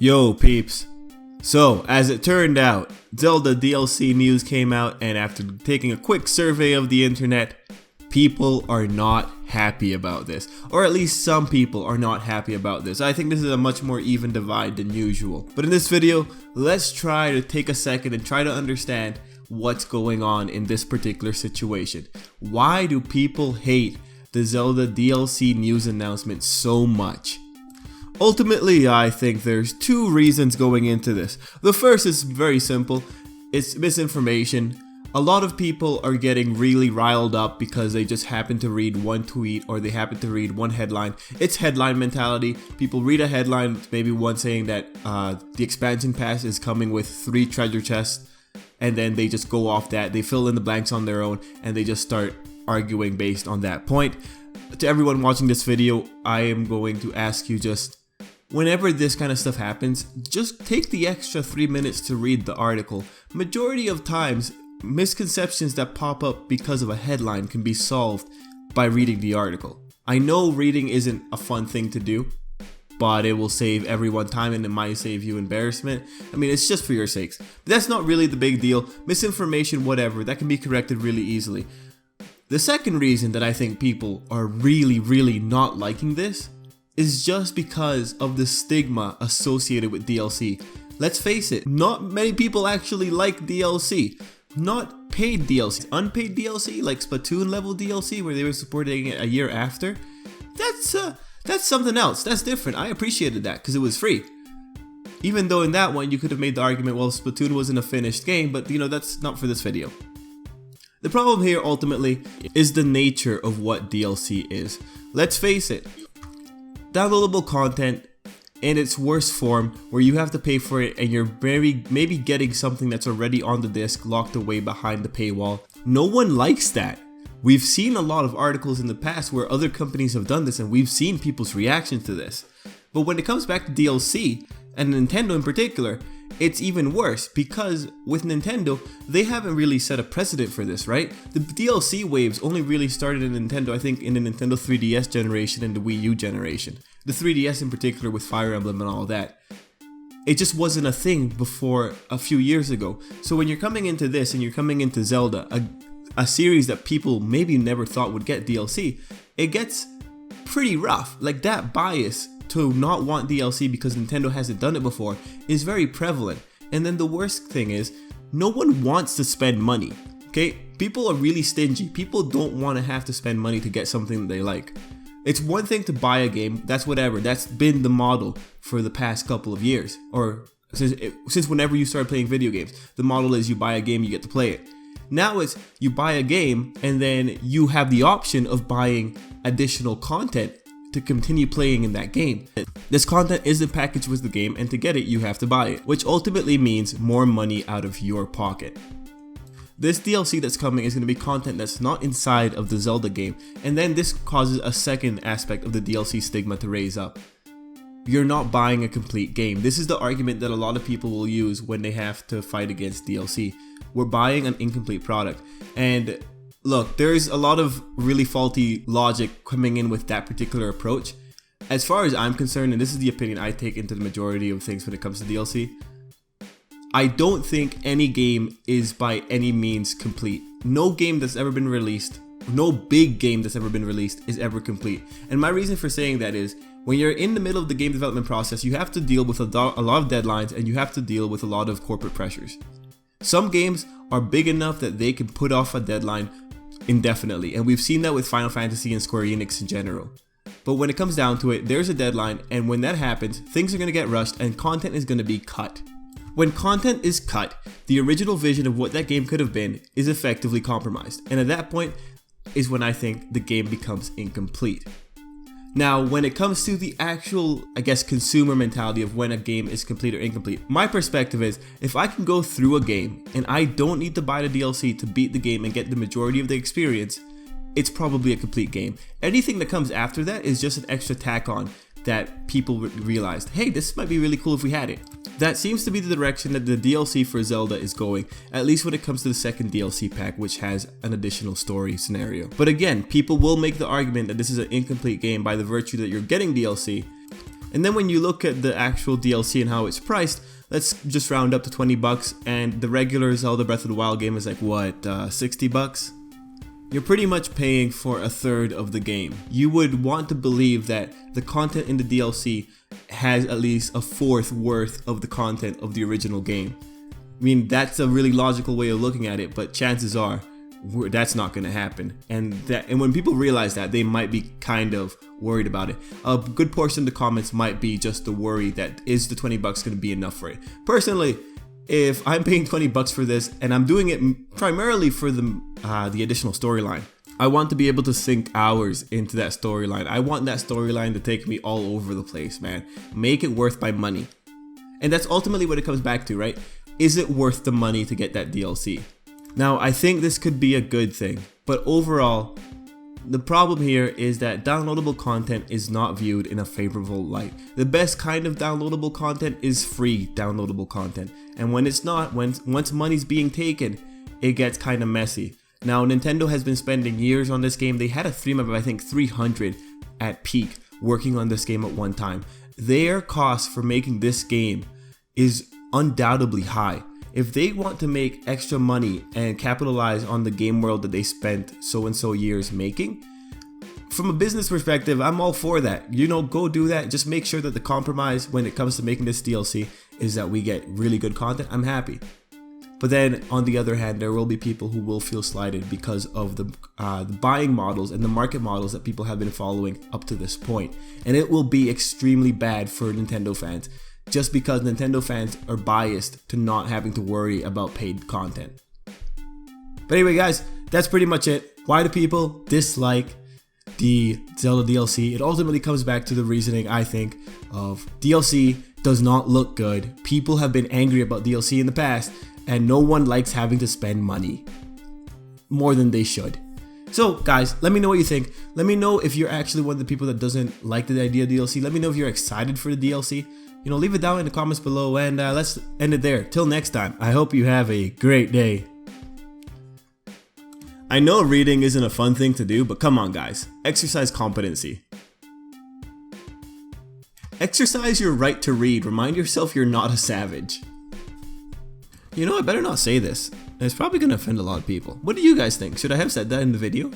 Yo peeps, so as it turned out, Zelda DLC news came out, and after taking a quick survey of the internet, people are not happy about this, or at least some people are not happy about this. I think this is a much more even divide than usual. But in this video, let's try to take a second and try to understand what's going on in this particular situation. Why do people hate the Zelda DLC news announcement so much? Ultimately, I think there's two reasons going into this. The first is very simple. It's misinformation. A lot of people are getting really riled up because they just happen to read one tweet or they happen to read one headline. It's headline mentality. People read a headline, maybe one saying that the expansion pass is coming with 3 treasure chests, and then they just go off that. They fill in the blanks on their own and they just start arguing based on that point. To everyone watching this video, I am going to ask you, just whenever this kind of stuff happens, just take the extra 3 minutes to read the article. Majority of times, misconceptions that pop up because of a headline can be solved by reading the article. I know reading isn't a fun thing to do, but it will save everyone time and it might save you embarrassment. I mean, it's just for your sakes. But that's not really the big deal. Misinformation, whatever, that can be corrected really easily. The second reason that I think people are really not liking this is just because of the stigma associated with DLC. Let's face it, not many people actually like DLC. Not paid DLC. Unpaid DLC, like Splatoon level DLC, where they were supporting it a year after. That's something else. That's different. I appreciated that because it was free. Even though in that one you could have made the argument, well, Splatoon wasn't a finished game, but you know, that's not for this video. The problem here ultimately is the nature of what DLC is. Let's face it, downloadable content in its worst form, where you have to pay for it and you're maybe getting something that's already on the disc locked away behind the paywall. No one likes that. We've seen a lot of articles in the past where other companies have done this, and we've seen people's reaction to this. But when it comes back to DLC, and Nintendo in particular, it's even worse, because with Nintendo, they haven't really set a precedent for this, right? The DLC waves only really started in Nintendo, I think, in the Nintendo 3DS generation and the Wii U generation. The 3DS in particular with Fire Emblem and all that. It just wasn't a thing before a few years ago. So when you're coming into this and you're coming into Zelda, a series that people maybe never thought would get DLC, it gets pretty rough. Like, that bias to not want DLC because Nintendo hasn't done it before is very prevalent. And then the worst thing is, no one wants to spend money. Okay, people are really stingy. People don't want to have to spend money to get something that they like. It's one thing to buy a game, that's whatever, that's been the model for the past couple of years, or since whenever you start playing video games. The model is you buy a game, you get to play it. Now it's you buy a game and then you have the option of buying additional content to continue playing in that game. This content isn't packaged with the game, and to get it you have to buy it, which ultimately means more money out of your pocket. This DLC that's coming is going to be content that's not inside of the Zelda game, and then this causes a second aspect of the DLC stigma to raise up. You're not buying a complete game. This is the argument that a lot of people will use when they have to fight against DLC. We're buying an incomplete product. And look, there's a lot of really faulty logic coming in with that particular approach. As far as I'm concerned, and this is the opinion I take into the majority of things when it comes to DLC, I don't think any game is by any means complete. No game that's ever been released, no big game that's ever been released is ever complete. And my reason for saying that is, when you're in the middle of the game development process, you have to deal with a lot of deadlines, and you have to deal with a lot of corporate pressures. Some games are big enough that they can put off a deadline indefinitely, and we've seen that with Final Fantasy and Square Enix in general. But when it comes down to it, there's a deadline, and when that happens, things are going to get rushed and content is going to be cut. When content is cut, the original vision of what that game could have been is effectively compromised, and at that point is when I think the game becomes incomplete. Now, when it comes to the actual, I guess, consumer mentality of when a game is complete or incomplete, my perspective is, if I can go through a game and I don't need to buy the DLC to beat the game and get the majority of the experience, it's probably a complete game. Anything that comes after that is just an extra tack on that people realized, hey, this might be really cool if we had it. That seems to be the direction that the DLC for Zelda is going, at least when it comes to the second DLC pack, which has an additional story scenario. But again, people will make the argument that this is an incomplete game by the virtue that you're getting DLC, And then when you look at the actual DLC and how it's priced, let's just round up to 20 bucks, and the regular Zelda Breath of the Wild game is like what, 60 bucks? You're pretty much paying for a third of the game. You would want to believe that the content in the DLC has at least a fourth worth of the content of the original game. I mean, that's a really logical way of looking at it, but chances are that's not going to happen. And when people realize that, they might be kind of worried about it. A good portion of the comments might be just the worry that is the 20 bucks going to be enough for it. Personally, if I'm paying 20 bucks for this and I'm doing it primarily for the additional storyline, I want to be able to sink hours into that storyline. I want that storyline to take me all over the place, man. Make it worth my money. And that's ultimately what it comes back to, right? Is it worth the money to get that DLC? Now, I think this could be a good thing, but overall, the problem here is that downloadable content is not viewed in a favorable light. The best kind of downloadable content is free downloadable content, and when it's not, once money's being taken, it gets kind of messy. Now, Nintendo has been spending years on this game. They had a team of, I think, 300 at peak working on this game at one time. Their cost for making this game is undoubtedly high. If they want to make extra money and capitalize on the game world that they spent so and so years making, from a business perspective, I'm all for that. You know, go do that. Just make sure that the compromise when it comes to making this DLC is that we get really good content. I'm happy. But then on the other hand, there will be people who will feel slighted because of the buying models and the market models that people have been following up to this point. And it will be extremely bad for Nintendo fans, just because Nintendo fans are biased to not having to worry about paid content. But anyway, guys, that's pretty much it. Why do people dislike the Zelda DLC? It ultimately comes back to the reasoning, I think, of DLC does not look good. People have been angry about DLC in the past, and no one likes having to spend money more than they should. So guys, let me know what you think. Let me know if you're actually one of the people that doesn't like the idea of DLC. Let me know if you're excited for the DLC. You know, leave it down in the comments below, and let's end it there. Till next time, I hope you have a great day. I know reading isn't a fun thing to do, but come on guys, exercise competency. Exercise your right to read. Remind yourself you're not a savage. You know, I better not say this. It's probably going to offend a lot of people. What do you guys think? Should I have said that in the video?